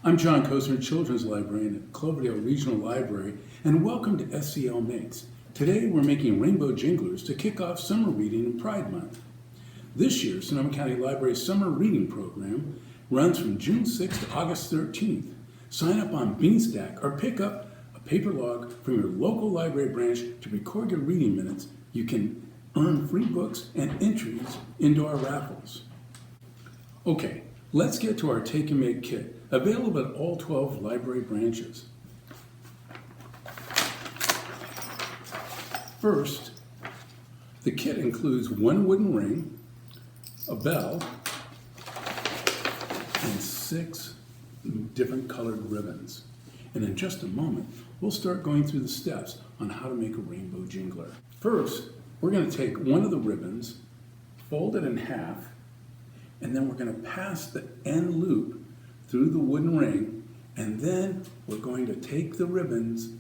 I'm John Kosner, Children's Librarian at Cloverdale Regional Library, and welcome to SCL Makes. Today we're making rainbow jinglers to kick off summer reading in Pride Month. This year, Sonoma County Library's summer reading program runs from June 6th to August 13th. Sign up on Beanstack or pick up a paper log from your local library branch to record your reading minutes. You can earn free books and entries into our raffles. Okay, let's get to our Take and Make kit, available at all 12 library branches. First, the kit includes one wooden ring, a bell, and 6 different colored ribbons. And in just a moment, we'll start going through the steps on how to make a rainbow jingler. First, we're going to take one of the ribbons, fold it in half, and then we're going to pass the end loop through the wooden ring, and then we're going to take the ribbons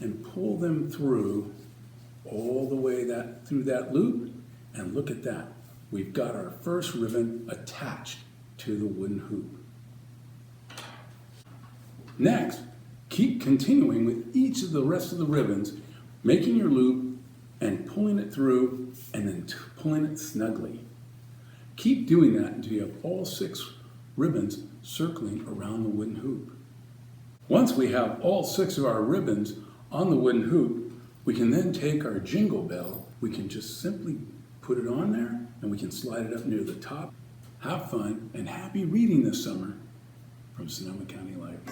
and pull them through all the way through that loop, and look at that. We've got our first ribbon attached to the wooden hoop. Next, keep continuing with each of the rest of the ribbons, making your loop and pulling it through, and then pulling it snugly. Keep doing that until you have all 6 ribbons circling around the wooden hoop. Once we have all 6 of our ribbons on the wooden hoop, we can then take our jingle bell. We can just simply put it on there, and we can slide it up near the top. Have fun and happy reading this summer from Sonoma County Library.